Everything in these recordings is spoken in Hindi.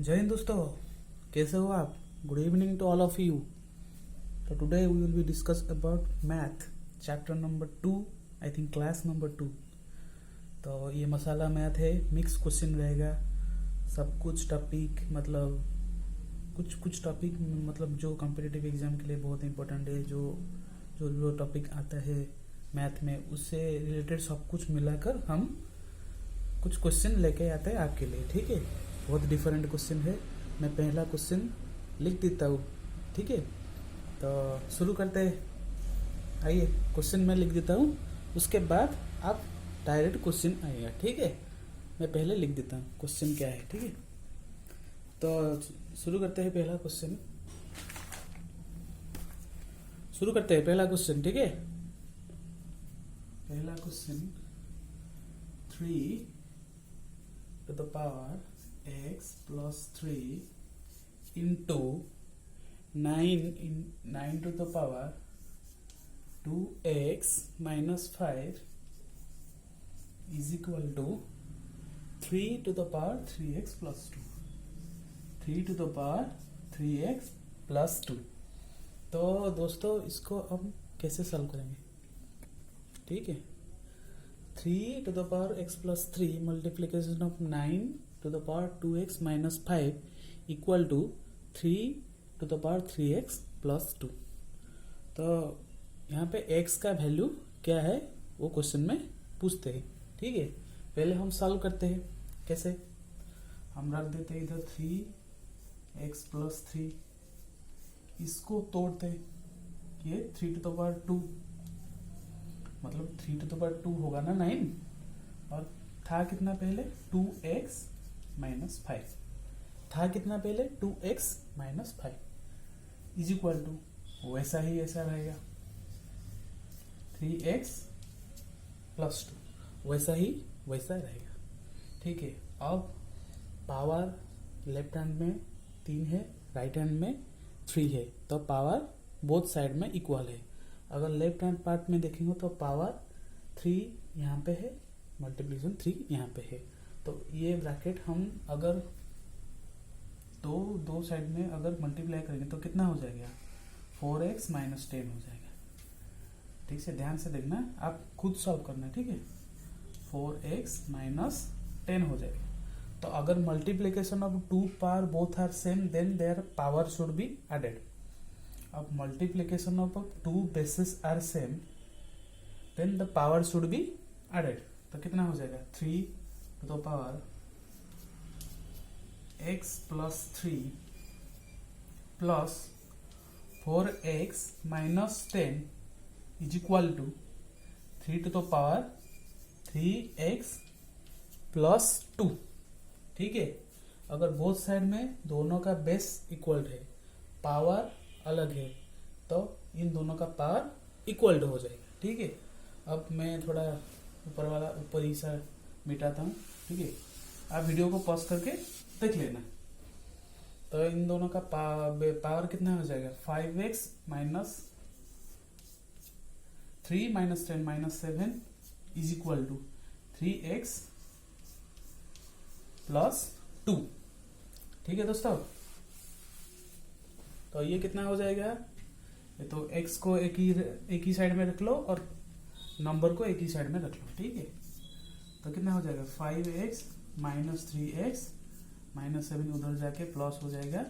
जय हिंद दोस्तों, कैसे हो आप? Good evening to all of you. तो today we will be discuss about math chapter number 2, I think class number 2। तो ये मसाला मैथ है, मिक्स क्वेश्चन रहेगा। सब कुछ टॉपिक मतलब कुछ टॉपिक मतलब जो कॉम्पिटिटिव एग्जाम के लिए बहुत इंपॉर्टेंट है, जो टॉपिक आता है मैथ में उससे रिलेटेड सब कुछ मिलाकर हम कुछ क्वेश्चन लेके आते हैं आपके लिए। ठीक है, बहुत डिफरेंट क्वेश्चन है। मैं पहला क्वेश्चन लिख देता हूँ। ठीक है, तो शुरू करते हैं। आइए, क्वेश्चन मैं लिख देता हूँ, उसके बाद आप डायरेक्ट क्वेश्चन आएगा। ठीक है, मैं पहले लिख देता हूँ क्वेश्चन क्या है। ठीक है, तो शुरू करते हैं पहला क्वेश्चन। शुरू करते हैं पहला क्वेश्चन। ठीक है, पहला question 3 to the power x plus 3 into 9 to the power 2x minus 5 is equal to 3 to the power 3x plus 2। 3 to the power 3x plus 2। तो दोस्तों इसको हम कैसे सॉल्व करेंगे? ठीक है, 3 to the power x plus 3 multiplication of 9 to the power 2x minus 5 equal to 3 to the power 3x plus 2। तो यहाँ पे x का वैल्यू क्या है वो क्वेश्चन में पूछते हैं। ठीक है, पहले हम सॉल्व करते हैं। कैसे? हम रख देते हैं इधर 3x plus 3, इसको तोड़ते हैं, ये 3 to the power 2 मतलब 3 to the power 2 होगा ना 9, और था कितना पहले 2x minus 5, था कितना पहले 2x minus 5 is equal to वैसा ही ऐसा रहेगा 3x plus 2, वैसा ही वैसा रहेगा। ठीक है, अब पावर लेफ्ट हैंड में 3 है, राइट हैंड में 3 है, तो पावर बोथ साइड में इक्वल है। अगर लेफ्ट हैंड पार्ट में देखेंगे तो पावर 3 यहाँ पे है, मल्टीप्लिकेशन 3 यहाँ पे है। तो ये ब्रैकेट हम अगर दो साइड में अगर मल्टीप्लाई करेंगे तो कितना हो जाएगा? 4x minus 10 हो जाएगा। ठीक से ध्यान से देखना, आप खुद सॉल्व करना। ठीक है, 4x minus 10 हो जाएगा। तो अगर multiplication of 2 power both are same then their power should be added. अब multiplication of two bases are same then the power should be added। तो कितना हो जाएगा? 3 to the power x plus 3 plus 4x minus 10 is equal to 3 to the power 3x plus 2। ठीक है, अगर बोथ साइड में दोनों का बेस इक्वल है, पावर अलग है, तो इन दोनों का पावर इक्वल हो जाएगा। ठीक है, अब मैं थोड़ा ऊपर ही सा मिटाता हूँ। ठीक है, आप वीडियो को पॉज करके देख लेना। तो इन दोनों का पावर कितना हो जाएगा? 5x minus 3 minus 10 minus 7 is equal to 3x plus 2। ठीक है दोस्तों, तो ये कितना हो जाएगा? ये तो x को एक ही साइड में रख लो और नंबर को एक ही साइड में रख लो। ठीक है, तो कितना हो जाएगा? 5x minus 3x minus 7 उधर जाके प्लस हो जाएगा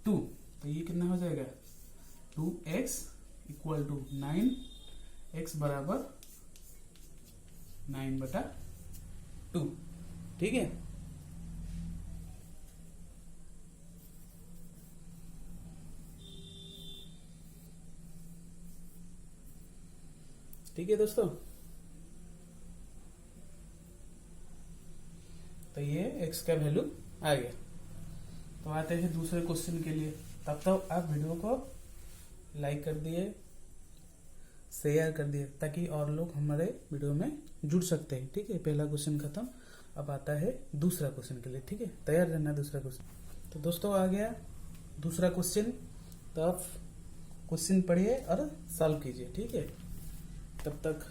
2। तो ये कितना हो जाएगा? 2x इक्वल टू 9, x बराबर 9/2। ठीक है, ठीक है दोस्तों, तो ये x का वैल्यू आ गया। तो आते हैं दूसरे क्वेश्चन के लिए। तब तक आप वीडियो को लाइक कर दिए, शेयर कर दिए, ताकि और लोग हमारे वीडियो में जुड़ सकते हैं। ठीक है, पहला क्वेश्चन खत्म, अब आता है दूसरा क्वेश्चन के लिए। ठीक है, तैयार रहना दूसरा क्वेश्चन। तो दोस्तों आ गया दूसरा क्वेश्चन, तो आप क्वेश्चन पढ़िए और सॉल्व कीजिए। ठीक है, तब तक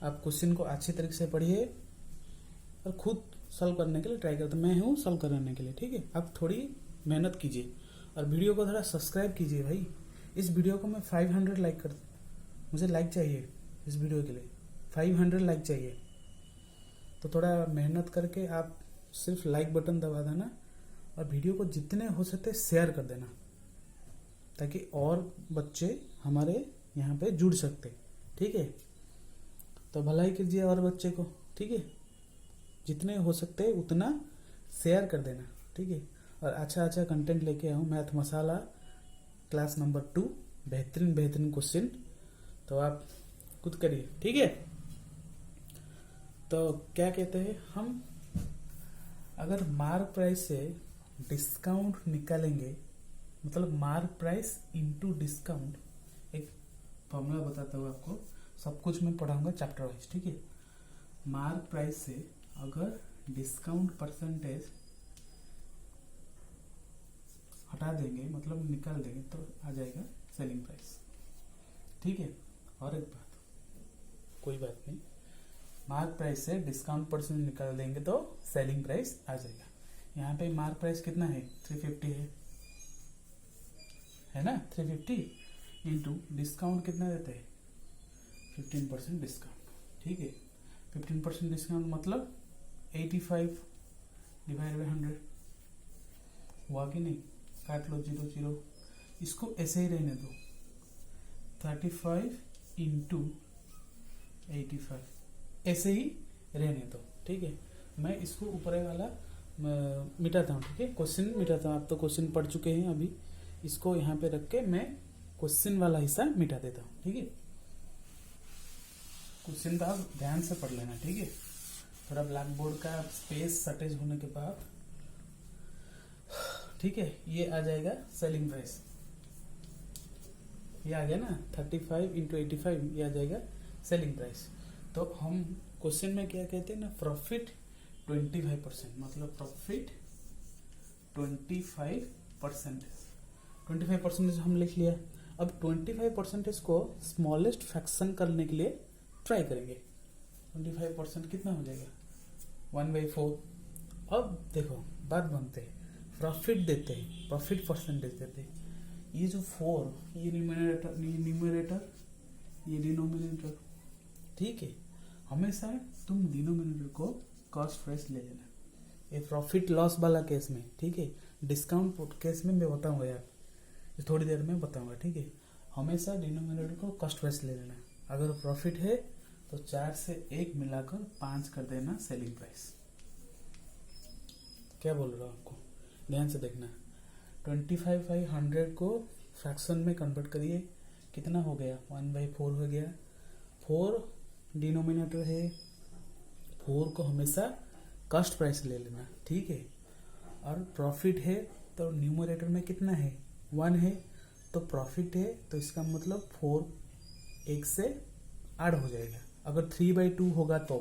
आप क्वेश्चन को अच्छी तरीके से पढ़िए और खुद सॉल्व करने के लिए ट्राई करते, मैं हूँ सॉल्व करने के लिए, ठीक है। आप थोड़ी मेहनत कीजिए और वीडियो को थोड़ा सब्सक्राइब कीजिए भाई। इस वीडियो को मैं 500 लाइक कर, मुझे लाइक चाहिए इस वीडियो के लिए, 500 लाइक चाहिए। तो थोड़ा मेहनत करके आप सिर्फ लाइक बटन दबा देना और वीडियो को जितने हो सकते शेयर कर देना, ताकि और बच्चे हमारे यहाँ पे जुड़ सकते, ठीक है। तो भलाई कीजिए और बच्चे को, ठीक है। जितने हो सकते उतना शेयर कर देना, ठीक है। और अच्छा अच्छा कंटेंट लेके आऊँ, मैथ मसाला क्लास नंबर 2, बेहतरीन बेहतरीन क्वेश्चन, तो आप खुद करिए, ठीक है। तो क्या कहते हैं हम, अगर मार्क प्राइस से डिस्काउंट निकालेंगे, मतलब मार्क प्राइस इनटू डिस्काउंट, एक फॉर्मूला बताता हूँ आपको, सब कुछ मैं पढ़ाऊंगा चैप्टर वाइज, ठीक है। मार्क प्राइस से अगर डिस्काउंट परसेंटेज हटा देंगे, मतलब निकाल देंगे, तो आ जाएगा सेलिंग प्राइस, ठीक है। और एक बात, कोई बात नहीं, मार्क प्राइस से डिस्काउंट परसेंट निकाल देंगे तो सेलिंग प्राइस आ जाएगा। यहाँ पे मार्क प्राइस कितना है, 350 है ना, 350 इंटू डिस्काउंट कितना देते हैं, 15% डिस्काउंट, ठीक है। 15% डिस्काउंट मतलब 85 डिवाइड बाई 100 हुआ कि नहीं, काट लो 0 0, इसको ऐसे ही रहने दो, 35 इंटू 85 ऐसे ही रहने दो, ठीक है। मैं इसको ऊपर वाला मिटाता हूँ, ठीक है, क्वेश्चन मिटाता हूँ। आप तो क्वेश्चन पढ़ चुके हैं, अभी इसको यहाँ पे रख के मैं क्वेश्चन वाला हिस्सा मिटा देता हूँ, ठीक है। क्वेश्चन का आप ध्यान से पढ़ लेना, ठीक है। थोड़ा ब्लैक बोर्ड का स्पेस शॉर्टेज होने के बाद, ठीक है। ये आ जाएगा सेलिंग प्राइस, ये आ गया ना, 35 इंटू 85, ये आ जाएगा सेलिंग प्राइस। तो हम क्वेश्चन में क्या कहते हैं ना, प्रॉफिट 25%, मतलब प्रॉफिट 25%, 25% हम लिख लिया। अब 25% को स्मॉलेस्ट फ्रैक्शन करने के लिए ट्राई करेंगे। 25% कितना हो जाएगा, 1/4। अब देखो बात बनते हैं, प्रॉफिट देते हैं, प्रॉफिट परसेंटेज देते हैं। ये जो 4, ये न्यूमरेटर, ये डिनोमिनेटर, ठीक है। हमेशा तुम डिनोमिनेटर को कॉस्ट प्राइस ले लेना, ये प्रॉफिट लॉस वाला केस में, ठीक है। डिस्काउंट केस में मैं बताऊंगा यार, थोड़ी देर में बताऊंगा, ठीक है। हमेशा डिनोमिनेटर को कॉस्ट प्राइस ले लेना। अगर प्रॉफिट है तो 4 से 1 मिलाकर 5 कर देना सेलिंग प्राइस। क्या बोल रहा हूँ आपको, ध्यान से देखना। 25/100 को फ्रैक्शन में कन्वर्ट करिए, कितना हो गया, 1/4 हो गया। 4 डिनोमिनेटर है, 4 को हमेशा कॉस्ट प्राइस ले लेना, ठीक है। और प्रॉफिट है तो न्यूमरेटर में कितना है, 1 है, तो प्रॉफिट है तो इसका मतलब 4 1 से ऐड हो जाएगा। अगर 3/2 होगा तो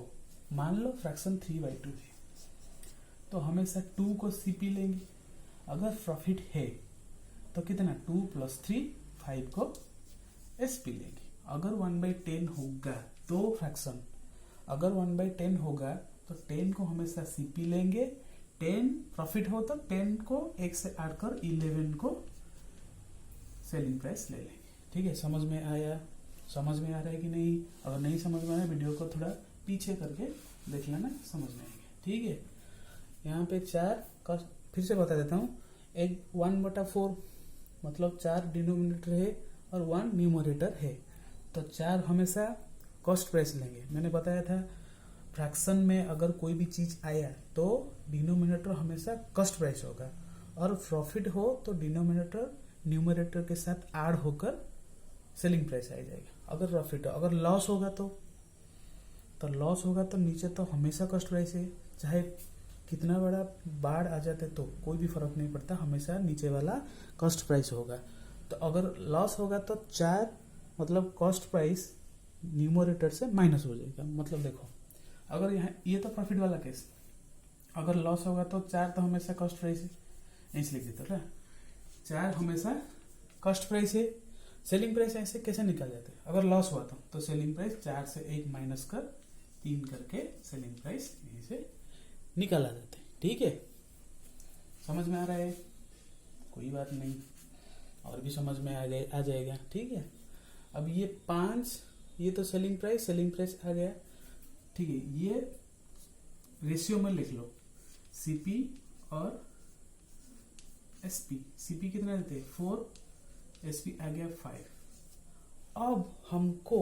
मान लो फ्रैक्शन 3/2 है, तो हमेशा 2 को सीपी लेंगे। अगर प्रॉफिट है तो कितना, 2 + 3 5 को एसपी लेंगे। अगर 1/10 होगा तो फ्रैक्शन, अगर 1/10 होगा तो 10 को हमेशा सीपी लेंगे। 10 प्रॉफिट हो तो 10 को 1 से ऐड कर 11 को सेलिंग प्राइस ले लेंगे, ठीक है। समझ में आया, समझ में आ रहा है कि नहीं? अगर नहीं समझ में आया वीडियो को थोड़ा पीछे करके देख लेना, समझ में आएगा, ठीक है। यहाँ पे 4 का फिर से बता देता हूँ, एक 1/4 मतलब 4 डिनोमिनेटर है और 1 न्यूमरेटर है, तो 4 हमेशा कॉस्ट प्राइस लेंगे। मैंने बताया था फ्रैक्शन में अगर कोई भी चीज आया तो डिनोमिनेटर हमेशा कॉस्ट प्राइस होगा, और प्रॉफिट हो तो डिनोमिनेटर न्यूमरेटर के साथ ऐड होकर सेलिंग प्राइस आ जाएगा। अगर प्रॉफिट हो, अगर लॉस होगा तो लॉस होगा तो नीचे तो हमेशा कॉस्ट प्राइस है, चाहे कितना बड़ा बाढ़ आ जाते तो कोई भी फर्क नहीं पड़ता, हमेशा नीचे वाला कॉस्ट प्राइस होगा। तो अगर लॉस होगा तो 4 मतलब कॉस्ट प्राइस न्यूमरेटर से माइनस हो जाएगा। मतलब देखो, अगर यहाँ ये तो प्रॉफिट वाला केस, अगर लॉस होगा तो 4 तो हमेशा कॉस्ट प्राइस है, ऐसे लिख देते हो, 4 हमेशा कॉस्ट प्राइस है। सेलिंग प्राइस ऐसे कैसे निकल जाते हैं, अगर लॉस हुआ तो सेलिंग प्राइस 4 से 1 माइनस कर 3 करके सेलिंग प्राइस यहीं से निकाला जाता है। ठीक है, समझ में आ रहा है? कोई बात नहीं, और भी समझ में आ जाएगा। ठीक है, अब ये 5, ये तो सेलिंग प्राइस आ गया। ठीक है, ये रेशियो में लिख लो, सीपी और एसपी। सीपी कितना देते हैं 4, एसपी आ गया 5। अब हमको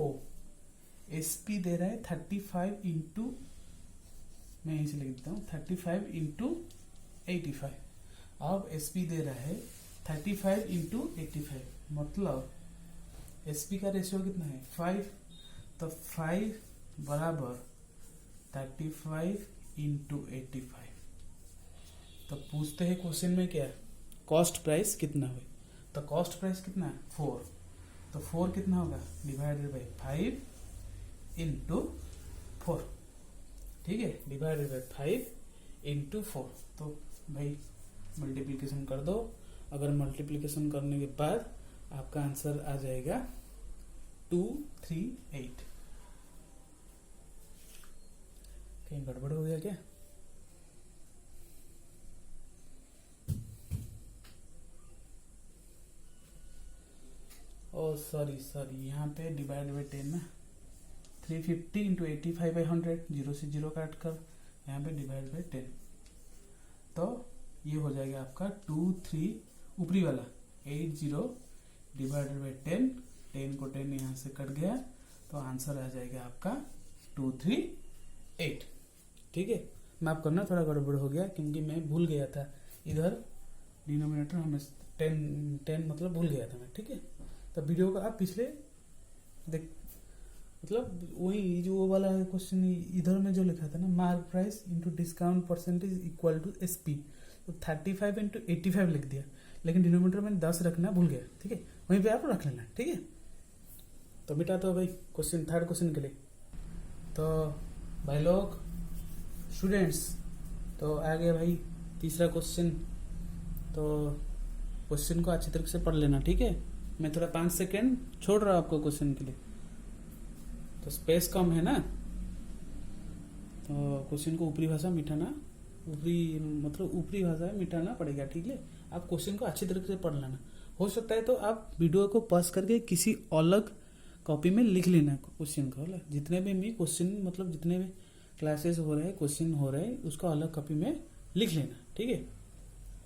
एसपी दे रहा है 35 इंटू, मैं यहीं से लिख देता हूँ 35 इंटू 85। अब एसपी दे रहा है 35 इंटू 85, मतलब एसपी का रेशियो कितना है 5, तो 5 बराबर 35 इंटू 85। तो पूछते हैं क्वेश्चन में क्या, कॉस्ट प्राइस कितना है, तो कॉस्ट प्राइस कितना है 4, तो 4 कितना होगा डिवाइडेड बाई 5 इंटू 4। ठीक है, डिवाइडेड बाई 5 इंटू 4। तो भाई मल्टीप्लिकेशन कर दो। अगर मल्टीप्लिकेशन करने के बाद आपका आंसर आ जाएगा 238। कहीं गड़बड़ हो गया क्या? ओ सॉरी, यहाँ पे डिवाइड बाई 10 ना, 350 इंटू 85/100, 0 से 0 काट कर यहाँ पे डिवाइड बाई 10, तो ये हो जाएगा आपका 23, ऊपरी वाला 80 डिवाइडेड बाई 10, 10 को 10 यहाँ से कट गया, तो आंसर आ जाएगा आपका 238। ठीक है, माफ करना थोड़ा गड़बड़ हो गया क्योंकि मैं भूल गया था, इधर डिनोमिनेटर हमें 10 मतलब भूल गया था मैं। ठीक है, तो वीडियो को आप पिछले देख, मतलब वही जो वो वाला क्वेश्चन इधर में जो लिखा था ना, mark price into discount percentage equal to SP, तो 35 इंटू 85 लिख दिया, लेकिन डिनोमिनेटर में 10 रखना भूल गया। ठीक है, वहीं पे आप रख लेना। ठीक है, तो बेटा तो भाई क्वेश्चन, थर्ड क्वेश्चन के लिए तो भाई लोग स्टूडेंट्स, तो आ गया भाई तीसरा क्वेश्चन। तो क्वेश्चन को अच्छी तरीके से पढ़ लेना। ठीक है, मैं थोड़ा 5 सेकेंड छोड़ रहा हूँ आपको क्वेश्चन के लिए, तो स्पेस कम है ना, तो क्वेश्चन को ऊपरी भाषा मिटाना, ऊपरी भाषा में मिटाना पड़ेगा। ठीक है, आप क्वेश्चन को अच्छी तरीके से पढ़ लेना। हो सकता है तो आप वीडियो को पॉज करके किसी अलग कॉपी में लिख लेना क्वेश्चन को, होला जितने भी क्वेश्चन, मतलब जितने भी क्लासेस हो रहे हैं, क्वेश्चन हो रहे हैं, उसको अलग कॉपी में लिख लेना। ठीक है,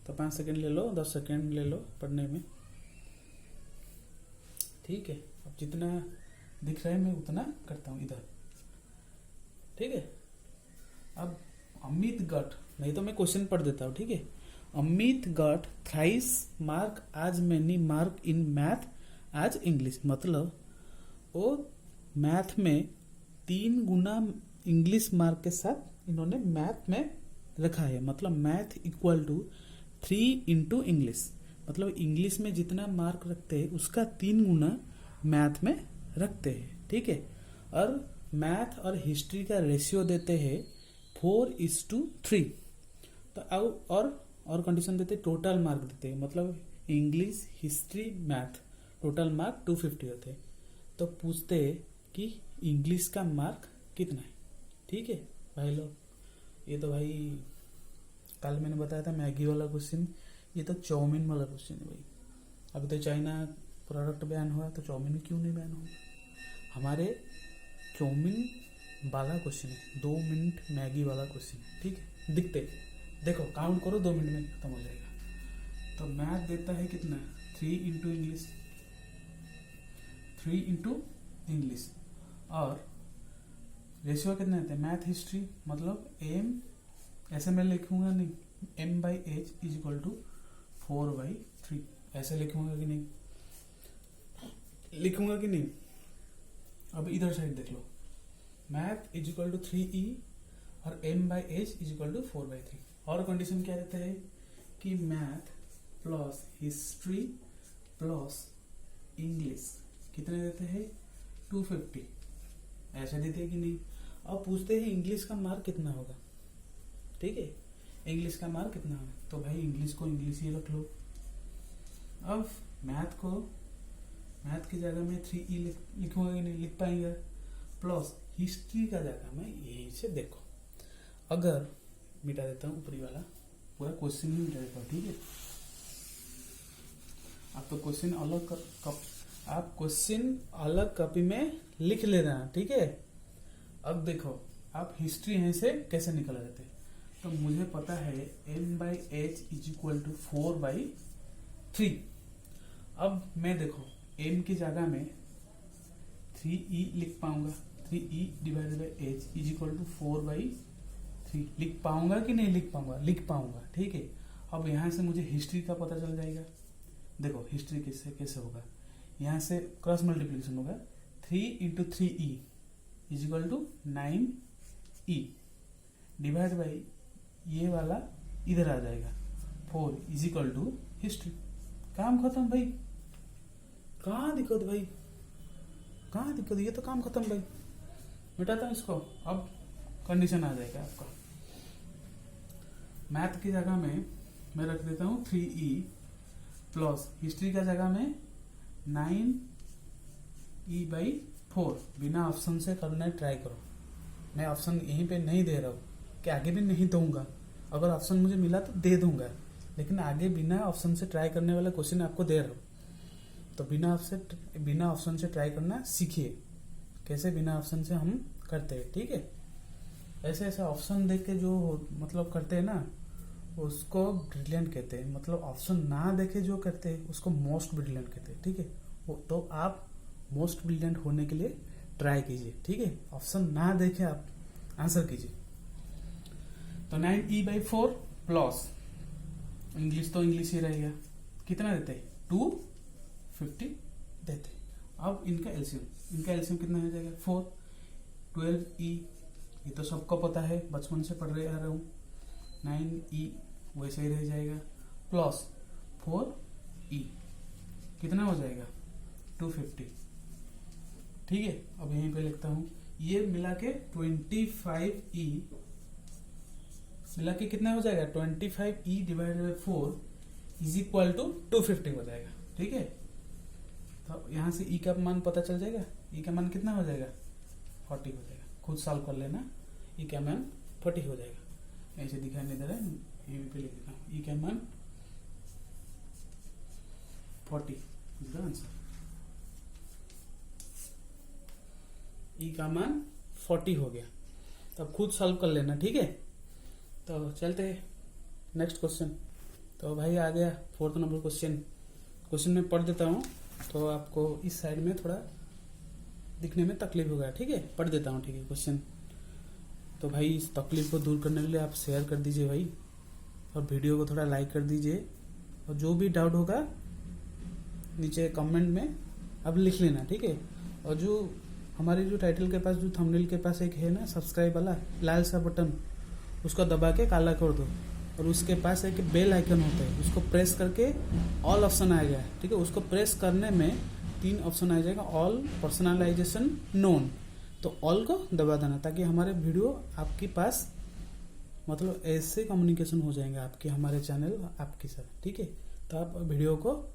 तो 5 सेकेंड ले लो, 10 सेकेंड ले लो पढ़ने में। ठीक है, अब जितना दिख रहा है मैं उतना करता हूँ इधर। ठीक है, अब अमित गट, नहीं तो मैं क्वेश्चन पढ़ देता हूँ। ठीक है, अमित गट थ्राइस मार्क आज मैनी मार्क इन मैथ आज इंग्लिश, मतलब वो मैथ में 3 गुना इंग्लिश मार्क के साथ इन्होंने मैथ में रखा है, मतलब math equal to 3 into English, मतलब इंग्लिश में जितना मार्क रखते हैं उसका 3 गुना मैथ में रखते हैं। ठीक है, और मैथ और हिस्ट्री का रेशियो देते हैं 4:3, तो और कंडीशन देते हैं, टोटल मार्क देते हैं, मतलब English history math total mark 250 होते हैं। तो पूछते हैं कि इंग्लिश का मार्क कितना है। ठीक है भाई लोग, ये तो भाई कल मैंने बताया था मैगी वाला क्वेश्चन, ये तो चाउमीन वाला क्वेश्चन है भाई। अभी तो चाइना प्रोडक्ट बैन हुआ, तो चाउमीन क्यों नहीं बैन हुआ? हमारे चाउमीन वाला क्वेश्चन है, 2 मिनट मैगी वाला क्वेश्चन है। ठीक है, देखो काउंट करो, 2 मिनट में खत्म हो जाएगा। तो मैथ देता है कितना, 3 इंटू इंग्लिश, 3 इंटू इंग्लिश, और रेशियो कितना देते हैं मैथ हिस्ट्री, मतलब एम, ऐसे मैं लिखूंगा नहीं, m/h इज इक्वल टू 4/3, ऐसे लिखूंगा कि नहीं, लिखूंगा कि नहीं? अब इधर साइड देख लो, math is equal to 3e और m/h इज इक्वल टू 4/3। और कंडीशन क्या देता है कि math plus history plus English कितने देते हैं 250, ऐसे देते हैं कि नहीं? अब पूछते हैं इंग्लिश का मार्क कितना होगा। ठीक है, इंग्लिश का मार्क कितना होगा, तो भाई इंग्लिश को इंग्लिश ही रख लो। अब मैथ की जगह में 3e लिखूंगा कि नहीं, लिख पाएंगे, प्लस हिस्ट्री का जगह में यही से देखो, अगर मिटा देता हूँ ऊपरी वाला, पूरा क्वेश्चन ही मिटा देता हूँ, ठीक है। आप तो क्वेश्चन आप क्वेश्चन अलग कॉपी में लिख लेना, ठीक है। अब देखो आप हिस्ट्री यहीं से कैसे निकल जाते, तो मुझे पता है m/h इज इक्वल टू 4/3। अब मैं देखो m की जगह में 3e लिख पाऊंगा, 3e divided by h is equal to 4/3 लिख पाऊंगा कि नहीं लिख पाऊंगा, लिख पाऊंगा, ठीक है। अब यहाँ से मुझे हिस्ट्री का पता चल जाएगा। देखो हिस्ट्री कैसे होगा, यहाँ से क्रॉस मल्टीप्लिकेशन होगा, 3 into 3e is equal to 9e divide by ये वाला इधर आ जाएगा 4 इज इक्वल टू हिस्ट्री। काम खत्म भाई, कहाँ दिक्कत भाई, कहाँ दिक्कत, ये तो काम खत्म भाई। मिटाता हूँ इसको। अब कंडीशन आ जाएगा आपका, मैथ की जगह में मैं रख देता हूँ 3e प्लस हिस्ट्री का जगह में 9e/4। बिना ऑप्शन से करना ट्राई करो, मैं ऑप्शन यहीं पे नहीं दे रहा हूँ कि आगे भी नहीं दूंगा, अगर ऑप्शन मुझे मिला तो दे दूंगा, लेकिन आगे बिना ऑप्शन से ट्राई करने वाला क्वेश्चन आपको दे रहा हूँ। तो बिना ऑप्शन से ट्राई करना सीखिए, कैसे बिना ऑप्शन से हम करते हैं, ठीक है। ऐसे ऑप्शन देख के जो मतलब करते हैं ना, उसको ब्रिलियंट कहते हैं। मतलब ऑप्शन ना देखे जो करते हैं उसको मोस्ट ब्रिलियंट कहते हैं, ठीक है। तो आप मोस्ट ब्रिलियंट होने के लिए ट्राई कीजिए, ठीक है। ऑप्शन ना देखे आप आंसर कीजिए। तो 9e/4 प्लस इंग्लिश तो इंग्लिश ही रहेगा, कितना देते हैं 250 देते। अब इनका एलसीएम कितना हो जाएगा 4, 12e ये तो सबको पता है, बचपन से पढ़ रहे आ रहा हूँ। 9e वैसे ही रह जाएगा प्लस 4e कितना हो जाएगा 250, ठीक है। अब यहीं पे लिखता हूँ, ये मिला के 25e मिला के कितना हो जाएगा 25e divided by 4 is equal to 250 हो जाएगा, ठीक है। तो यहाँ से e का मान पता चल जाएगा, e का मान कितना हो जाएगा 40 हो जाएगा। खुद सॉल्व कर लेना, e का मान 40 हो जाएगा। ऐसे दिखाई नहीं दे रहा है, ये भी पे लिख देता हूँ, e का मान 40 इज द आंसर। e का मान 40 हो गया, तब खुद सॉल्व कर लेना, ठीक है। तो चलते हैं नेक्स्ट क्वेश्चन। तो भाई आ गया 4th नंबर क्वेश्चन में पढ़ देता हूँ, तो आपको इस साइड में थोड़ा दिखने में तकलीफ होगा, ठीक है। पढ़ देता हूँ, ठीक है क्वेश्चन। तो भाई इस तकलीफ को दूर करने के लिए आप शेयर कर दीजिए भाई, और वीडियो को थोड़ा लाइक कर दीजिए, और जो भी डाउट होगा नीचे कमेंट में आप लिख लेना, ठीक है। और जो हमारे जो टाइटल के पास, जो थंबनेल के पास एक है ना सब्सक्राइब वाला लाल सा बटन, उसको दबा के काला कर दो, और उसके पास एक बेल आइकन होता है, उसको प्रेस करके ऑल ऑप्शन आ गया, ठीक है। उसको प्रेस करने में 3 ऑप्शन आ जाएगा, ऑल, पर्सनलाइजेशन, नोन। तो ऑल को दबा देना, ताकि हमारे वीडियो आपके पास मतलब ऐसे कम्युनिकेशन हो जाएंगे आपके हमारे चैनल आपके साथ, ठीक है। तो आप वीडियो को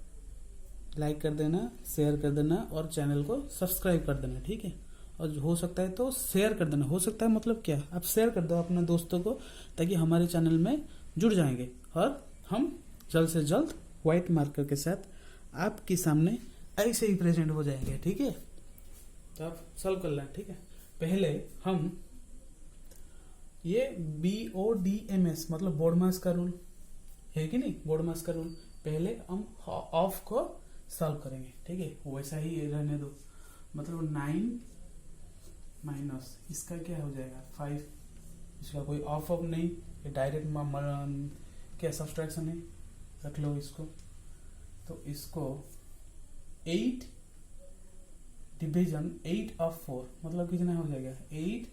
लाइक कर देना, शेयर कर देना, और चैनल को सब्सक्राइब कर देना, ठीक है। और हो सकता है तो शेयर कर देना, हो सकता है मतलब क्या, आप शेयर कर दो अपने दोस्तों को, ताकि हमारे चैनल में जुड़ जाएंगे, और हम जल्द से जल्द व्हाइट मार्कर के साथ आपके सामने ऐसे ही प्रेजेंट हो जाएंगे, ठीक है। तो आप सॉल्व कर लें, ठीक है। पहले हम ये BODMS मतलब बोर्ड मास का रूल है कि नहीं, बोर्ड मास का रूल, पहले हम ऑफ को सॉल्व करेंगे, ठीक है। वैसा ही रहने दो, मतलब 9 माइनस इसका क्या हो जाएगा 5, इसका कोई ऑफ नहीं, ये डायरेक्ट क्या सब्सट्रैक्शन है, रख लो इसको। तो इसको 8 डिवीजन 8 ऑफ 4 मतलब कितना हो जाएगा 8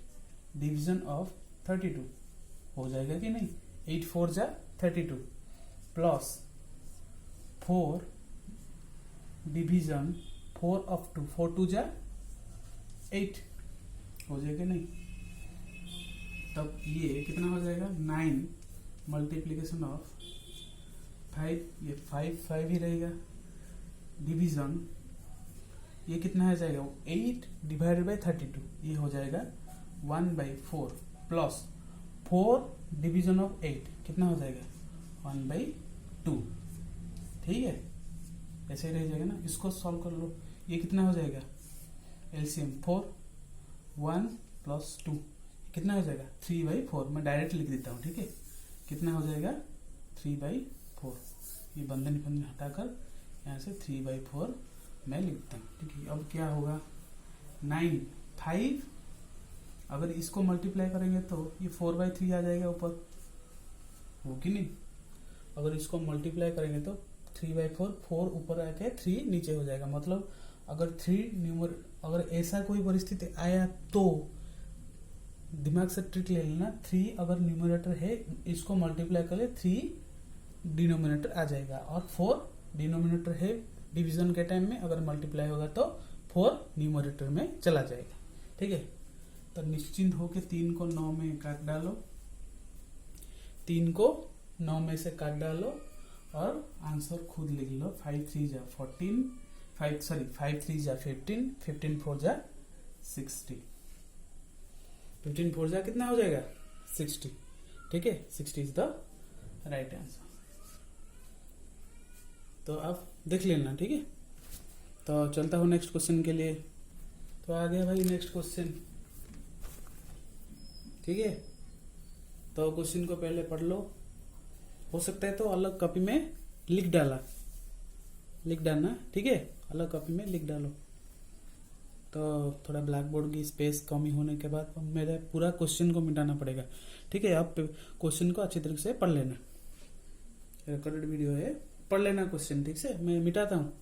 डिवीजन ऑफ 32 हो जाएगा कि नहीं, 8 4 जा 32 प्लस 4 डिवीजन 4 ऑफ 2, 4 2 जा 8 हो जाएगा नहीं। तब ये कितना हो जाएगा 9 मल्टीप्लीकेशन ऑफ 5, ये 5 ही रहेगा, डिवीजन ये कितना हो जाएगा 8 डिवाइडेड बाई 32, ये हो जाएगा 1/4 प्लस 4 डिवीजन ऑफ 8 कितना हो जाएगा 1/2। ठीक है, ऐसे ही रह जाएगा ना। इसको सॉल्व कर लो, ये कितना हो जाएगा एलसीएम 4, 1 + 2 कितना हो जाएगा 3/4। मैं डायरेक्ट लिख देता हूँ, ठीक है, कितना हो जाएगा 3/4। ये बंधन बंधन हटाकर यहाँ से 3/4 मैं लिखता हूँ, ठीक है। अब क्या होगा 9 5, अगर इसको मल्टीप्लाई करेंगे तो ये 4/3 आ जाएगा ऊपर, हो कि नहीं। अगर इसको मल्टीप्लाई करेंगे तो 3/4, 4 ऊपर आके 3 नीचे हो जाएगा। मतलब अगर 3 अगर ऐसा कोई परिस्थिति आया तो दिमाग से ट्रिक ले लेना, 3 अगर न्यूमरेटर है इसको मल्टीप्लाई कर ले 3 डिनोमिनेटर आ जाएगा, और 4 डिनोमिनेटर है डिवीजन के टाइम में, अगर मल्टीप्लाई होगा तो 4 न्यूमरेटर में चला जाएगा, ठीक है। तो निश्चिंत होके 3 को 9 में काट डालो, 3 को 9 में से काट डालो और आंसर खुद लिख लो। 5 3 जा 14, 5 3 जा 15, 15 4 जा 60, 15 4 जा कितना हो जाएगा 60, ठीक है। 60 इज द राइट आंसर। तो आप देख लेना, ठीक है। तो चलता हूँ नेक्स्ट क्वेश्चन के लिए। तो आ गया भाई नेक्स्ट क्वेश्चन, ठीक है। तो क्वेश्चन को पहले पढ़ लो, हो सकता है तो अलग कॉपी में लिख डालना, ठीक है, अलग कॉपी में लिख डालो। तो थोड़ा ब्लैक बोर्ड की स्पेस कमी होने के बाद मेरे पूरा क्वेश्चन को मिटाना पड़ेगा, ठीक है। आप क्वेश्चन को अच्छी तरीके से पढ़ लेना, रिकॉर्डेड वीडियो है, पढ़ लेना क्वेश्चन, ठीक से। मैं मिटाता हूँ,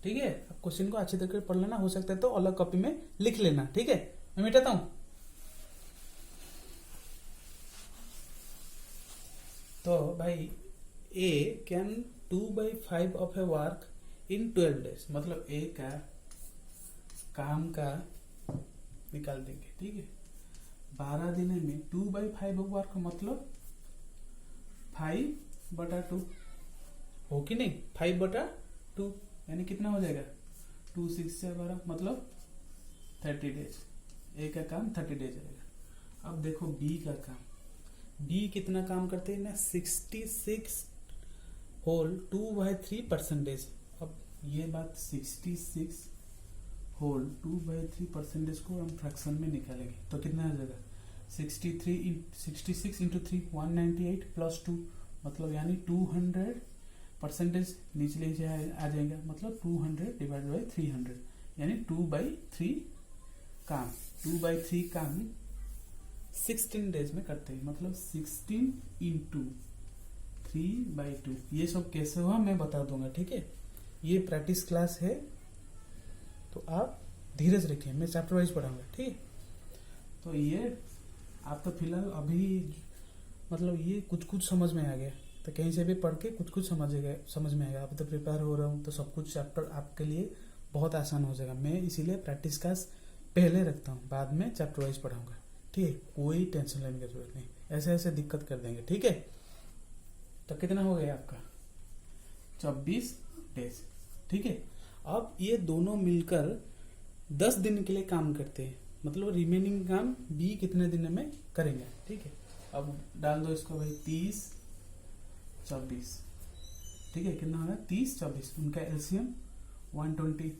ठीक है। आप क्वेश्चन को अच्छी तरीके से पढ़ लेना, हो सकता है तो अलग कॉपी में लिख लेना, ठीक है। मैं मिटाता हूँ। तो भाई A can 2/5 of a work in 12 days, मतलब ए का काम का निकाल देंगे, ठीक है। 12 दिन में 2/5 ऑफ वर्क मतलब 5/2, हो कि नहीं, 5/2 यानी कितना हो जाएगा 2 6 से 12 मतलब 30 डेज। ए का काम 30 डेज आएगा। अब देखो बी का काम, बी कितना काम करते हैं ना 66 होल 2/3%। अब ये बात 66 होल 2/3% को हम फ्रैक्शन में निकालेंगे तो कितना आ जाएगा 66 इंटू 3 198 + 2 मतलब यानी 200% निचले आ जाएगा, मतलब 200 / 300 यानी 2/3 काम 2/3 काम 16 डेज में करते हैं, मतलब 16 इंटू 3/2। ये सब कैसे हुआ मैं बता दूंगा, ठीक है। ये प्रैक्टिस क्लास है तो आप धीरज रखिए, मैं चैप्टर वाइज पढ़ाऊंगा, ठीक है। तो ये आप तो फिलहाल अभी मतलब ये कुछ समझ में आ गया, तो कहीं से भी पढ़ के कुछ समझ में आएगा। आप तो प्रिपेयर हो रहा हूँ तो सब कुछ चैप्टर आपके लिए बहुत आसान हो जाएगा। मैं इसीलिए प्रैक्टिस क्लास पहले रखता हूँ, बाद में चैप्टर वाइज पढ़ाऊंगा, ठीक है। कोई टेंशन लेने की जरूरत नहीं, ऐसे दिक्कत कर देंगे, ठीक है। तो कितना हो गया आपका 24 डेज, ठीक है। अब ये दोनों मिलकर 10 दिन के लिए काम करते हैं, मतलब रिमेनिंग काम बी कितने दिन में करेंगे, ठीक है। अब डाल दो इसको भाई 30 24, ठीक है। कितना होगा 30 24, उनका एलसीएम 120,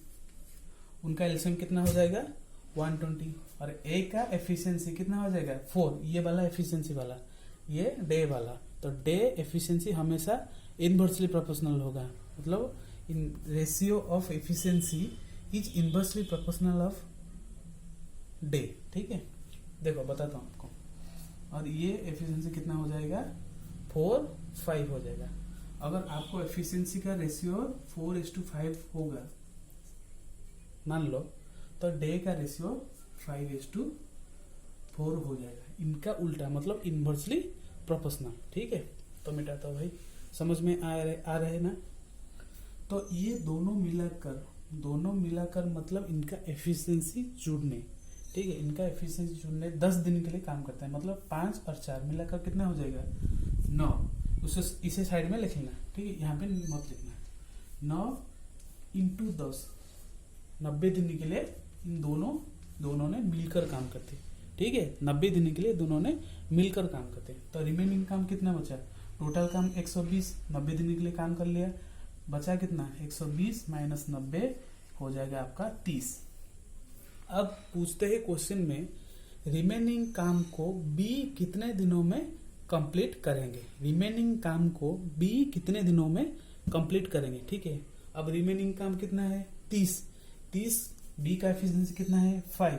उनका एलसीएम कितना हो जाएगा 120, और ए का एफिशिएंसी कितना हो जाएगा 4, ये वाला एफिशिएंसी वाला, ये डे वाला। तो डे एफिशिएंसी हमेशा इनवर्सली प्रोपोर्शनल होगा, मतलब in ratio of efficiency is inversely proportional of day, ठीक है। देखो बताता हूँ आपको, और ये एफिशिएंसी कितना हो जाएगा 4 5 हो जाएगा। अगर आपको एफिशिएंसी का रेशियो 4:5 होगा मान लो, तो डे का रेशियो 5:4 हो जाएगा। इनका उल्टा मतलब इनवर्सली प्रोपोर्शनल, ठीक है। तो मिटाता हूँ भाई, समझ में आ रहे ना। तो ये दोनों मिलाकर मतलब इनका एफिशिएंसी जुड़ने, ठीक है, इनका एफिशिएंसी जुड़ने 10 दिन के लिए काम करता है, मतलब 5 और 4 मिलाकर कितना हो जाएगा 9। इसे साइड में लिख लेना, ठीक है, यहाँ पे मत लिखना। 9 × 10 90 दिन के लिए इन दोनों ने मिलकर काम करते हैं। ठीक है। 90 दिन के लिए दोनों ने मिलकर काम करते हैं। तो रिमेनिंग काम कितना बचा, टोटल काम 120, 90 दिन के लिए काम कर लिया, बचा कितना 120 माइनस 90 हो जाएगा आपका 30। अब पूछते हैं क्वेश्चन में रिमेनिंग काम को बी कितने दिनों में कंप्लीट करेंगे। रिमेनिंग काम को बी कितने दिनों में कंप्लीट करेंगे, ठीक है। अब रिमेनिंग काम कितना है 30, बी का एफिशिएंसी कितना है 5,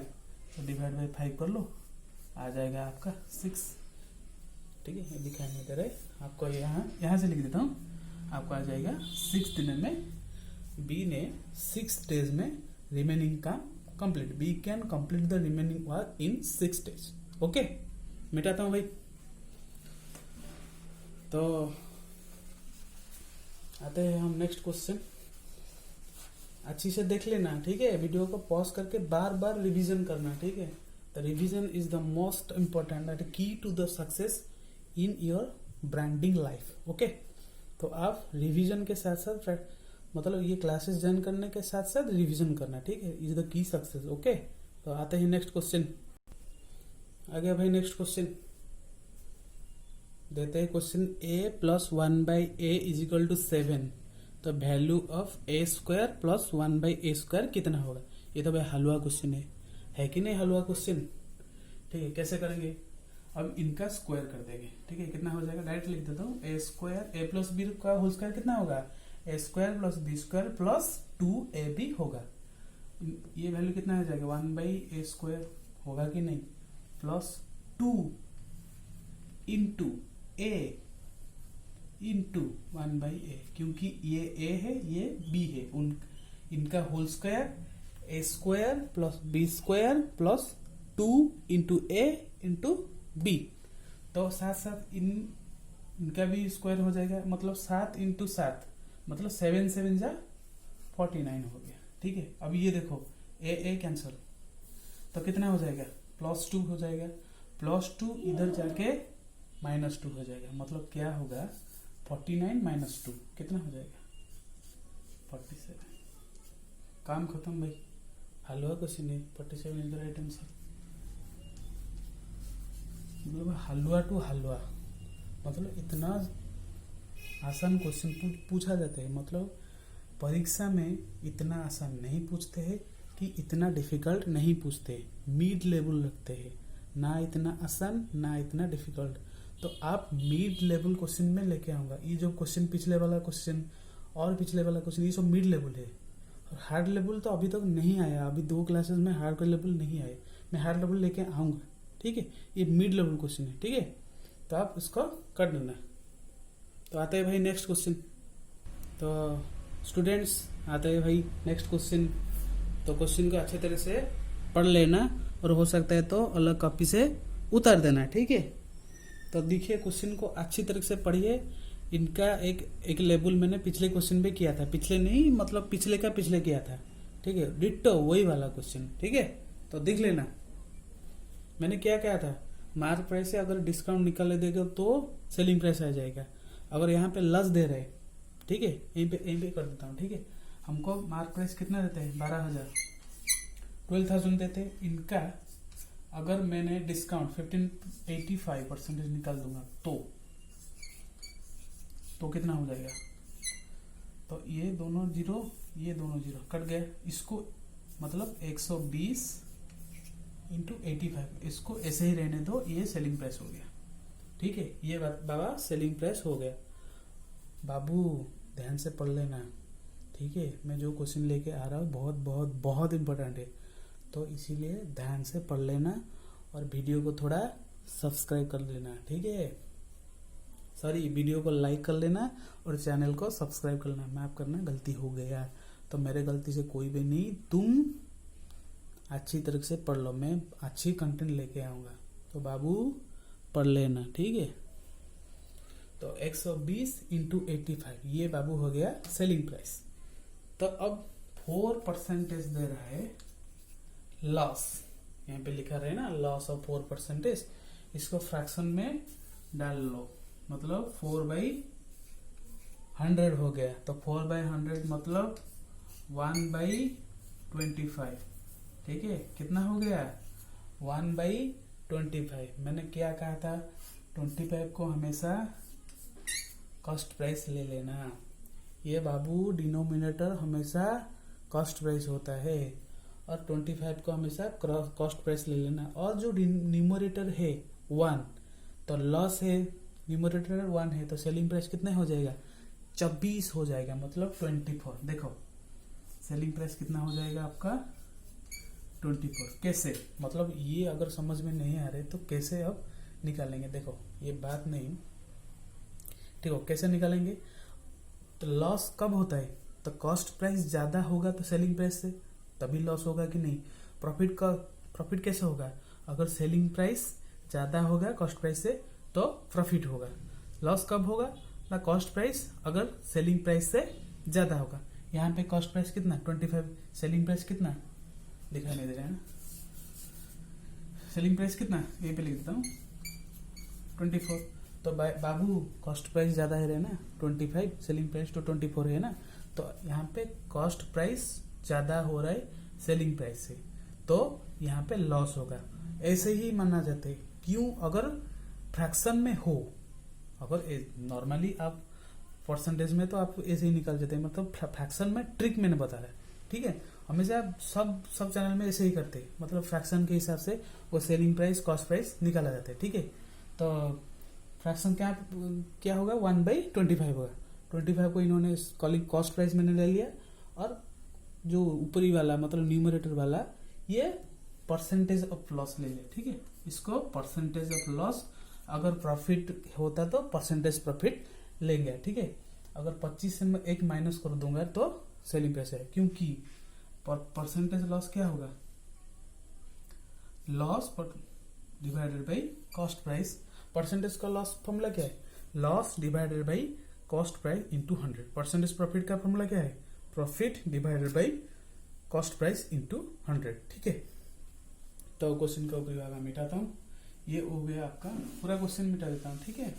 तो डिवाइड बाय 5 कर लो, आ जाएगा आपका 6, ठीक है। ये दिखाई नहीं दे रहा है आपको, यहाँ से लिख देता हूँ, आपको आ जाएगा 6 दिन में बी ने 6 डेज में रिमेनिंग काम complete, B can complete the remaining work in 6 days. Okay, मिटाता हूँ भाई। तो आते हैं हम नेक्स्ट क्वेश्चन, अच्छी से देख लेना, ठीक है। वीडियो को पॉज करके बार बार रिवीजन करना, ठीक है। The revision is the most important and key to the success in your branding life. Okay, तो आप रिवीजन के साथ साथ मतलब ये क्लासेस ज्वाइन करने के साथ साथ रिवीजन करना, ठीक है, is the key success. Okay, तो आते हैं नेक्स्ट क्वेश्चन। आ गया भाई नेक्स्ट क्वेश्चन, देते हैं question a plus 1/a is equal to 7, तो value of a square plus 1/a square कितना होगा। ये तो भाई हलवा क्वेश्चन है कि नहीं, हलवा क्वेश्चन, ठीक है। कैसे करेंगे, अब इनका स्क्वायर कर देंगे, ठीक है। कितना हो जाएगा, डायरेक्ट लिख देता हूँ, a square a plus B का होल स्क्वायर कितना होगा, a square plus B square plus 2ab होगा। ये वैल्यू कितना हो जाएगा 1/a स्क्वायर होगा कि नहीं, plus 2 into a into 1/a, क्योंकि ये a है ये b है, इनका whole square a square plus b square plus 2 into a into b, तो साथ साथ इनका भी स्क्वायर हो जाएगा, मतलब 7 इंटू 7 मतलब 7 7 जा 49 हो गया, ठीक है। अब ये देखो a कैंसिल, तो कितना हो जाएगा +2 हो जाएगा, +2 इधर जाके -2 हो जाएगा, मतलब क्या होगा 49 - 2 कितना हो जाएगा 47। काम खत्म भाई, हलवा क्वेश्चन है, 47 इज द राइट आंसर। मतलब हलवा टू हलवा, मतलब इतना आसान क्वेश्चन पूछा जाता है, मतलब परीक्षा में इतना आसान नहीं पूछते हैं कि इतना डिफिकल्ट नहीं पूछते, मिड लेवल रखते हैं, ना इतना आसान ना इतना डिफिकल्ट। तो आप मिड लेवल क्वेश्चन में लेके आऊंगा। ये जो क्वेश्चन पिछले वाला क्वेश्चन और पिछले वाला क्वेश्चन ये सब मिड लेवल है, और हार्ड लेवल तो अभी तक नहीं आया, अभी 2 क्लासेस में हार्ड लेवल नहीं आए, मैं हार्ड लेवल लेके आऊंगा, ठीक है। ये मिड लेवल क्वेश्चन है, ठीक है, तो आप इसको कर देना। तो आते हैं भाई नेक्स्ट क्वेश्चन, तो स्टूडेंट्स आते हैं भाई नेक्स्ट क्वेश्चन। तो क्वेश्चन को अच्छे तरह से पढ़ लेना, और हो सकता है तो अलग कॉपी से उतार देना, ठीक है। तो देखिए क्वेश्चन को अच्छी तरह से पढ़िए, इनका एक लेवल मैंने पिछले क्वेश्चन पे किया था, पिछले नहीं मतलब पिछले का पिछले किया था, ठीक है, डिट्टो वही वाला क्वेश्चन, ठीक है। तो देख लेना मैंने क्या कहा था, मार्क प्राइस से अगर डिस्काउंट निकाले देगा तो सेलिंग प्राइस आ जाएगा, अगर यहाँ पे लस दे रहे, ठीक है, यहीं पे कर देता हूँ, ठीक है। हमको मार्क प्राइस कितना देते हैं 12,000, 12,000 देते हैं, इनका अगर मैंने डिस्काउंट 85% निकाल दूंगा तो कितना हो जाएगा, तो ये दोनों जीरो कट गए, इसको मतलब 120 इंटू 85, इसको ऐसे ही रहने दो, ये सेलिंग प्राइस हो गया, ठीक है। ये बाबा सेलिंग प्राइस हो गया। बाबू ध्यान से पढ़ लेना, ठीक है, मैं जो क्वेश्चन लेके आ रहा हूँ बहुत बहुत बहुत इंपॉर्टेंट है, तो इसीलिए ध्यान से पढ़ लेना, और वीडियो को थोड़ा सब्सक्राइब कर लेना, ठीक है, सॉरी वीडियो को लाइक कर लेना और चैनल को सब्सक्राइब कर लेना। माफ करना गलती हो गया, तो मेरे गलती से कोई भी नहीं, तुम अच्छी तरह से पढ़ लो, मैं अच्छी कंटेंट लेके आऊँगा, तो बाबू पढ़ लेना, ठीक है। तो 120 इंटू 85 ये बाबू हो गया सेलिंग प्राइस। तो अब 4% दे रहा है लॉस, यहाँ पे लिखा रहे ना लॉस ऑफ 4%, इसको फ्रैक्शन में डाल लो, मतलब 4/100 हो गया, तो 4/100 मतलब 1/25, ठीक है, कितना हो गया 1/25, 25। मैंने क्या कहा था, 25 को हमेशा कॉस्ट प्राइस ले लेना। ये बाबू डिनोमिनेटर हमेशा कॉस्ट प्राइस होता है और 25 को हमेशा कॉस्ट प्राइस ले लेना। और जो न्यूमरेटर है 1, तो लॉस है, न्यूमरेटर 1 है तो सेलिंग प्राइस कितना हो जाएगा, 24 हो जाएगा, मतलब 24। देखो सेलिंग प्राइस कितना हो जाएगा आपका 24। कैसे, मतलब ये अगर समझ में नहीं आ रहे तो कैसे अब निकालेंगे, देखो ये बात नहीं, ठीक हो, कैसे निकालेंगे। तो लॉस कब होता है, तो कॉस्ट प्राइस ज्यादा होगा तो सेलिंग प्राइस से, तभी लॉस होगा कि नहीं। प्रॉफिट कैसे होगा, अगर सेलिंग प्राइस ज्यादा होगा कॉस्ट प्राइस से तो प्रॉफिट होगा। लॉस कब होगा ना, कॉस्ट प्राइस अगर सेलिंग प्राइस से ज्यादा होगा। यहाँ पे कॉस्ट प्राइस कितना 25, सेलिंग प्राइस कितना दिखाई नहीं दे रहा है ना, सेलिंग प्राइस कितना यहीं पे लिख देता हूँ 24। तो बाबू कॉस्ट प्राइस ज्यादा है ना 25, सेलिंग प्राइस तो 24 है ना, तो यहाँ पे कॉस्ट प्राइस ज्यादा हो रहा है सेलिंग प्राइस से, तो यहाँ पे लॉस होगा। ऐसे ही माना जाता है, क्यों, अगर फ्रैक्शन में हो, अगर नॉर्मली आप परसेंटेज में तो आप ऐसे ही निकाल जाते हैं, मतलब फ्रैक्शन में ट्रिक मैंने बता रहा है, ठीक है। हमेशा सब चैनल में ऐसे ही करते हैं, मतलब फ्रैक्शन के हिसाब से वो सेलिंग प्राइस कॉस्ट प्राइस निकाला जाता है, ठीक है। तो फ्रैक्शन क्या होगा 1/25 होगा। 25 को इन्होंने कॉस्ट प्राइस मैंने ले लिया, और जो ऊपरी वाला मतलब न्यूमरेटर वाला ये परसेंटेज ऑफ लॉस ले लिया, ठीक है। इसको परसेंटेज ऑफ लॉस, अगर प्रॉफिट होता तो परसेंटेज प्रॉफिट लेंगे, ठीक है। अगर 25 से मैं 1 माइनस कर दूंगा तो सेलिंग प्राइस है, क्योंकि परसेंटेज लॉस क्या होगा, loss divided by cost price. Percentage का लॉस फॉर्मूला क्या है, loss divided by cost price into 100। Percentage profit का फॉर्मूला क्या है, profit divided by cost price into 100, ठीक है। तो क्वेश्चन का ऊपरी भाग मिटाता हूँ, ये हो गया आपका, पूरा क्वेश्चन मिटा देता हूँ, ठीक है।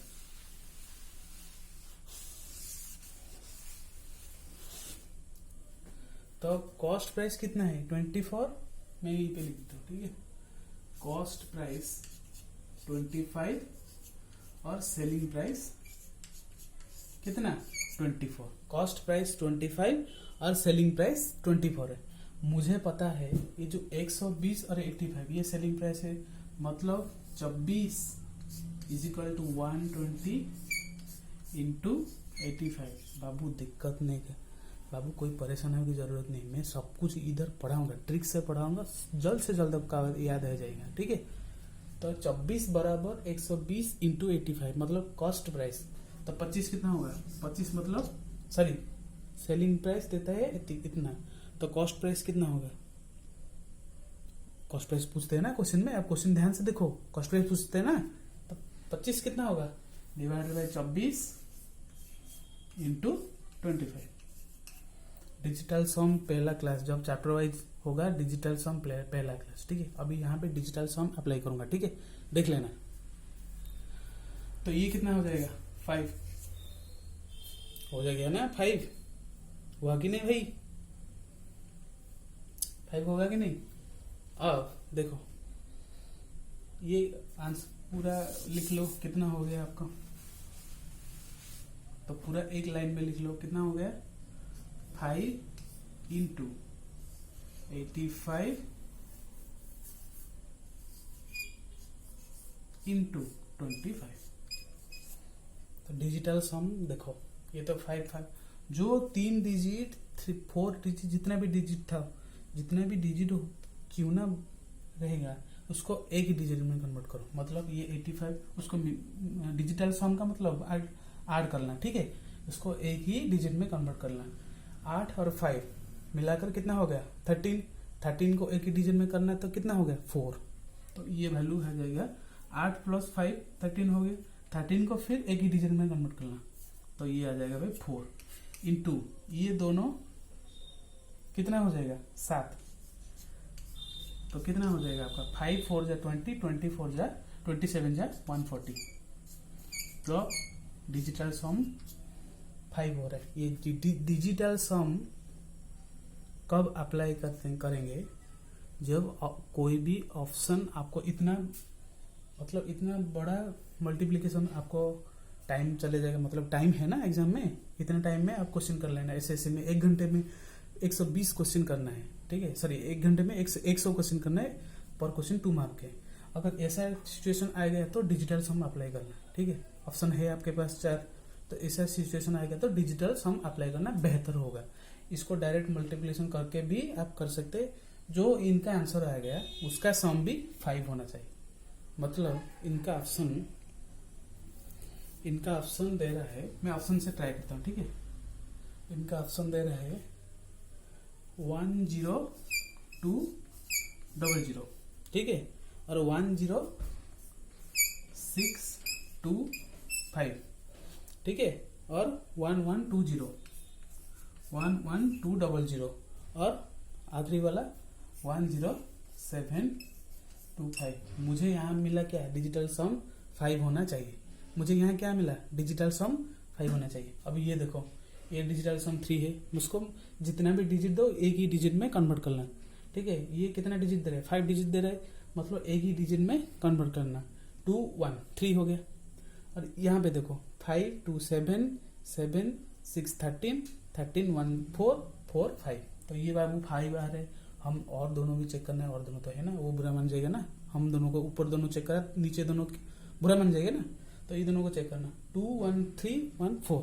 तो कॉस्ट प्राइस कितना है 24, मैं यहीं पे लिख देता हूँ, ठीक है। कॉस्ट प्राइस 25 और सेलिंग प्राइस कितना 24। कॉस्ट प्राइस 25 और सेलिंग प्राइस 24 है। मुझे पता है ये जो 120 और 85 ये सेलिंग प्राइस है, मतलब 24 इज इक्वल टू 120 इंटू 85। बाबू दिक्कत नहीं है बाबू, कोई परेशान होने की जरूरत नहीं, मैं सब कुछ इधर पढ़ाऊंगा, ट्रिक से पढ़ाऊंगा, जल्द से जल्द आपका याद रह जाएगा, ठीक है। तो 24 बराबर 120 इंटू 85 मतलब कॉस्ट प्राइस, तो 25 कितना होगा, 25 मतलब सॉरी सेलिंग प्राइस देता है इतना, तो कॉस्ट प्राइस कितना होगा, कॉस्ट प्राइस पूछते हैं ना क्वेश्चन में, आप क्वेश्चन ध्यान से देखो, कॉस्ट प्राइस पूछते हैं ना, तो 25 कितना होगा डिवाइडेड बाई 24 इंटू 25। डिजिटल सम पहला क्लास, जब चैप्टर वाइज होगा डिजिटल सम पहला क्लास, ठीक है। अभी यहाँ पे डिजिटल सम अप्लाई करूंगा, ठीक है, देख लेना। तो ये कितना हो जाएगा 5 हो जाएगा ना, 5 हुआ कि नहीं भाई, 5 होगा कि नहीं। अब देखो ये आंसर पूरा लिख लो, कितना हो गया आपका, तो पूरा एक लाइन में लिख लो, कितना हो गया 5 इंटू 85 इंटू 25। तो डिजिटल सम देखो, ये तो 5 जो 3 डिजिट 4 डिजिट जितना भी डिजिट था, जितना भी डिजिट क्यों ना रहेगा उसको एक ही डिजिट में कन्वर्ट करो, मतलब ये 85 उसको डिजिटल सम का मतलब ऐड करना, ठीक है, इसको एक ही डिजिट में कन्वर्ट करना। 8 और 5 मिलाकर कितना हो गया 13 को एक ही डिजिट में करना है तो कितना हो गया 4, तो ये वैल्यू आ जाएगा 8 + 5 13 हो गया, 13 को फिर एक ही डिजिट में कन्वर्ट करना, तो ये आ जाएगा भाई 4 इंटू ये दोनों कितना हो जाएगा 7, तो कितना हो जाएगा आपका 5 4 जा 20, 24 जा 27 जा 140। तो डिजिटल सम 5 हो रहा है। ये डिजिटल सम कब अप्लाई करेंगे, जब कोई भी ऑप्शन आपको इतना मतलब इतना बड़ा मल्टीप्लिकेशन आपको टाइम चले जाएगा, मतलब टाइम है ना एग्जाम में, इतने टाइम में आप क्वेश्चन कर लेना। एसएससी में 1 घंटे में 120 क्वेश्चन करना है, ठीक है, सॉरी 1 घंटे में 100 क्वेश्चन करना है, पर क्वेश्चन 2 मार्क के। अगर ऐसा सिचुएशन आ गया तो डिजिटल सम अप्लाई करना, ठीक है, ऑप्शन है आपके पास 4, तो ऐसा सिचुएशन आएगा तो डिजिटल सम अप्लाई करना बेहतर होगा। इसको डायरेक्ट मल्टीप्लिकेशन करके भी आप कर सकते, जो इनका आंसर आ गया उसका सम भी 5 होना चाहिए। मतलब इनका ऑप्शन दे रहा है, मैं ऑप्शन से ट्राई करता हूँ, ठीक है। इनका ऑप्शन दे रहा है 10200, ठीक है, और 10625, ठीक है, और 11200 और आखिरी वाला 10725। मुझे यहाँ मिला क्या, डिजिटल सम 5 होना चाहिए। मुझे यहाँ क्या मिला, डिजिटल सम 5 होना चाहिए। अब ये देखो, ये डिजिटल सम 3 है, उसको जितना भी डिजिट दो एक ही डिजिट में कन्वर्ट करना, ठीक है। ये कितना डिजिट दे रहा है, 5 डिजिट दे रहा है, मतलब एक ही डिजिट में कन्वर्ट करना। 2 1 3 हो गया। और यहाँ पे देखो 5 2 7 7 6 13 13 1 4 4 5, तो ये बाबू 5 आ रहे हैं। हम और दोनों भी चेक करना है, और दोनों तो है ना, वो बुरा मान जाएगा ना। हम दोनों को ऊपर दोनों चेक करा, नीचे दोनों बुरा मान जाएगा ना, तो ये दोनों को चेक करना। 2 1 3 1 4,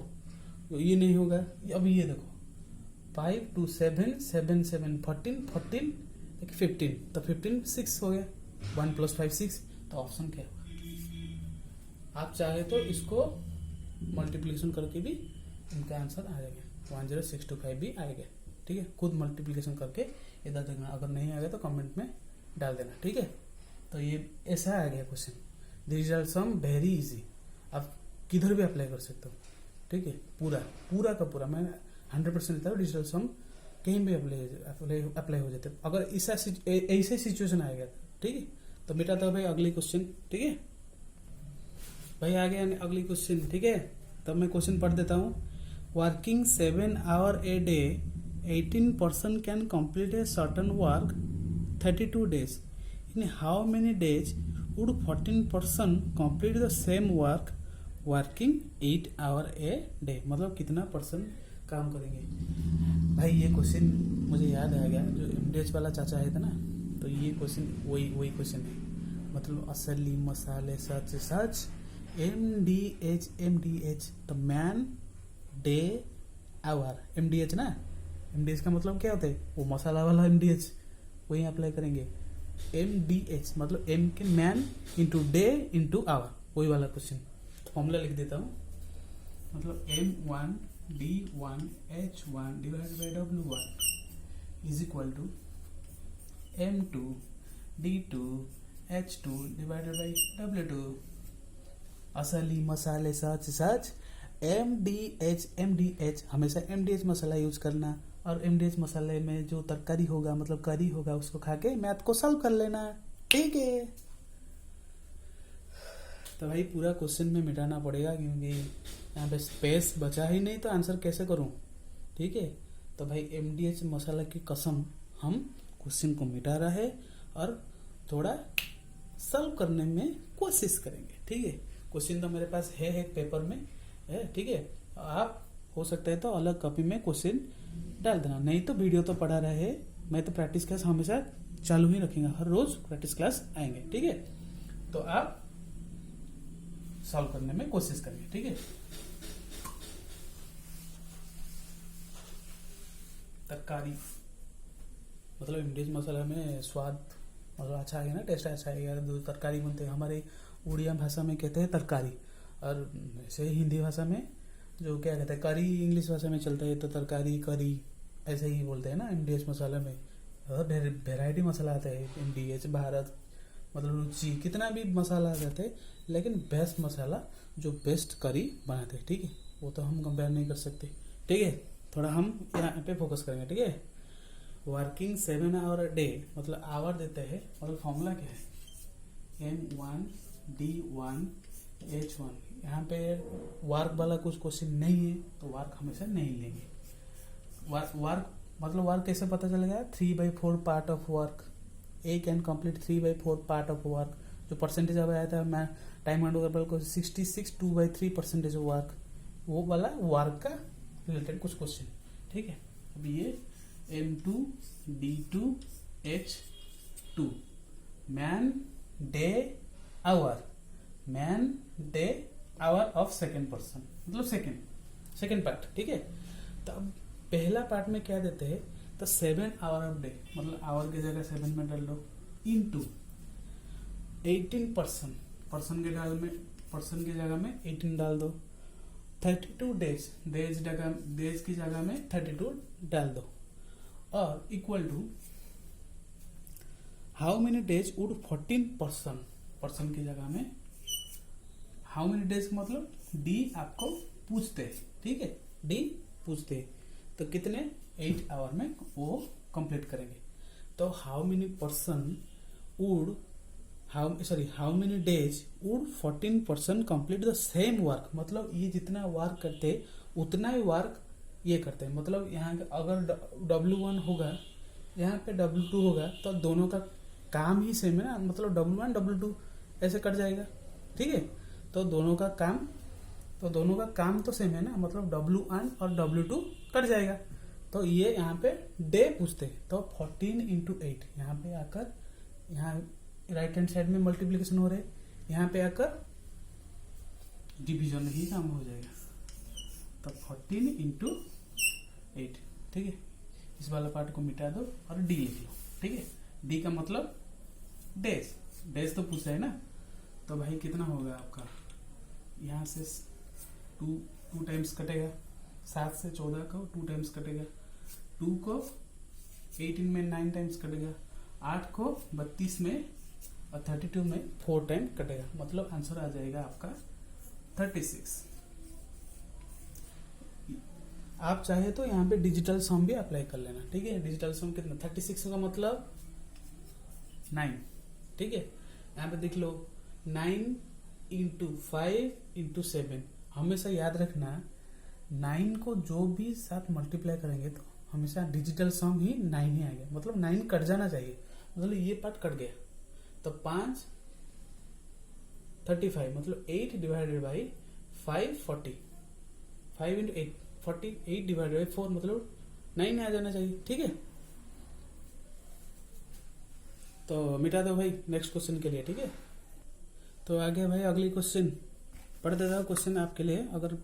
तो ये नहीं होगा। अब ये देखो 5 2 7 7 7 14 14 15, तो 15 6 हो गया, 1 + 5 6, तो ऑप्शन क्या होगा। आप चाहे तो इसको मल्टीप्लिकेशन करके भी इनका आंसर आ जाएगा, 10625 भी आएगा, ठीक है। खुद मल्टीप्लिकेशन करके इधर देखना, अगर नहीं आएगा तो कमेंट में डाल देना, ठीक है। तो ये ऐसा आ गया question. Digital sum very easy, आप किधर भी अप्लाई कर सकते हो, ठीक है। पूरा का पूरा मैं 100% देता हूँ, डिजिटल सम कहीं भी अप्लाई हो जाते। अगर ऐसे सिचुएशन आएगा, ठीक है, तो बेटा तो भाई अगली क्वेश्चन, ठीक है भाई, आ गया अगली क्वेश्चन, ठीक है। तब मैं क्वेश्चन पढ़ देता हूँ। Working 7 hours a day, 18% can complete a certain work 32 days. In how many days would 14% complete the same work working 8 hours a day? मतलब कितना % काम करेंगे भाई। ये क्वेश्चन मुझे याद आ गया, जो एमडीएच वाला चाचा है था ना, तो ये क्वेश्चन वही क्वेश्चन है। मतलब असली मसाले सच एमडीएच तो मैन डे आवर, एमडीएच ना, एमडीएच का मतलब क्या होता है, वो मसाला वाला एमडीएच, वही अप्लाई करेंगे। एमडीएच मतलब एम के man into day into hour, वही वाला क्वेश्चन। फॉर्मूला लिख देता हूँ, मतलब M1D1H1 divide by W1 is equal to M2D2H2 divided by W2। असली मसाले सच एमडीएच हमेशा एमडीएच मसाला यूज करना, और एमडीएच मसाले में जो तरकारी होगा, मतलब करी होगा, उसको खा के मैथ को सॉल्व कर लेना, ठीक है। तो भाई पूरा क्वेश्चन में मिटाना पड़ेगा, क्योंकि यहाँ पे स्पेस बचा ही नहीं, तो आंसर कैसे करूं, ठीक है। तो भाई एमडीएच मसाला की कसम हम क्वेश्चन को मिटा रहा है और थोड़ा सॉल्व करने में कोशिश करेंगे, ठीक है। क्वेश्चन तो मेरे पास है एक पेपर में है, ठीक है। आप हो सकता है तो अलग कॉपी में क्वेश्चन डाल देना, नहीं तो वीडियो तो पढ़ा रहे हैं। मैं तो प्रैक्टिस क्लास हमेशा चालू ही रखेंगे, हर रोज प्रैक्टिस क्लास आएंगे, ठीक है। तो आप सॉल्व करने में कोशिश करेंगे, ठीक है। तरकारी मतलब एमडीएच मसाला में स्वाद मतलब अच्छा आएगा ना, टेस्ट अच्छा आएगा। जो तरकारी बनते हैं हमारे उड़िया भाषा में कहते हैं तरकारी, और ऐसे हिंदी भाषा में जो क्या कहते हैं करी, इंग्लिश भाषा में चलता है तो तरकारी करी ऐसे ही बोलते हैं ना एमडीएच मसाला में। वेराइटी मसाला आता है एमडीएच, भारत मतलब रुचि, कितना भी मसाला आ जाते हैं, लेकिन बेस्ट मसाला जो बेस्ट करी बनाते हैं, ठीक है, वो तो हम कंपेयर नहीं कर सकते, ठीक है। थोड़ा हम यहाँ पे फोकस करेंगे, ठीक है। वर्किंग 7 hours a day मतलब आवर देते हैं, मतलब फॉर्मूला क्या है, M1D1H1। यहाँ पे वर्क वाला कुछ क्वेश्चन नहीं है, तो वर्क हमेशा नहीं लेंगे। वर्क मतलब वर्क कैसे पता चलेगा, 3/4 part of work, A can complete 3/4 part of work, जो परसेंटेज अब आया था मैं टाइम एंड वर्क को 66 2/3% वर्क, वो वाला वर्क का रिलेटेड कुछ क्वेश्चन। ठीक है, अब ये M2 D2 H2 man day hour, man day hour of second person, मतलब सेकेंड पार्ट। ठीक है, तो अब पहला पार्ट में क्या देते हैं, तो 7 आवर ऑफ डे, मतलब आवर की जगह 7 में डाल दो, इनटू 18%, पर्सन की जगह में 18 डाल दो, 32 डेज, डेज की जगह में 32 डाल दो, और equal to how many days would 14%, person की जगह में हाउ मेनी डेज मतलब डी आपको पूछते हैं। ठीक है, डी पूछते हैं तो कितने 8 आवर में वो कंप्लीट करेंगे। तो how many person would how many days would 14% complete the same work, मतलब ये जितना वर्क करते उतना ही वर्क ये करते हैं। मतलब यहाँ अगर W1 होगा, यहाँ पे W2 होगा, तो दोनों का काम ही सेम है ना, मतलब W1 W2 ऐसे कट जाएगा। ठीक है, तो दोनों का काम तो सेम है ना, मतलब W1 और W2 कट जाएगा। तो ये यहाँ पे डे पूछते हैं, तो 14 into 8 यहाँ पे आकर, यहाँ राइट हैंड साइड में मल्टीप्लीकेशन हो रहे, यहाँ पे आकर डिवीजन ही काम हो जाएगा। तो 14 into 8। ठीक है, इस वाला पार्ट को मिटा दो और डी लिख लो। ठीक है, डी का मतलब डेज तो पूछा है ना, तो भाई कितना होगा आपका, यहाँ से 2 टाइम्स कटेगा, 7 से 14 को 2 टाइम्स कटेगा, 2 को 18 में 9 टाइम्स कटेगा, 8 को 32 में और 32 में 4 टाइम कटेगा, मतलब आंसर आ जाएगा आपका 36। आप चाहे तो यहाँ पे डिजिटल सम भी अप्लाई कर लेना। ठीक है, डिजिटल सम कितना, 36 का मतलब 9। ठीक है, यहाँ पे देख लो 9 into 5 into 7, हमेशा याद रखना 9 को जो भी साथ मल्टीप्लाई करेंगे तो हमेशा डिजिटल सम ही 9 ही आएगा, मतलब 9 कट जाना चाहिए, मतलब ये पार्ट कट गया। तो 5 35, मतलब 8 divided by 5 40, 5 into 8 48 divided by 4, मतलब 9 आ जाना चाहिए। ठीक है, तो मिटा दो भाई नेक्स्ट क्वेश्चन के लिए। ठीक है, तो आगे भाई अगली क्वेश्चन पढ़ देता हूँ। क्वेश्चन आपके लिए, अगर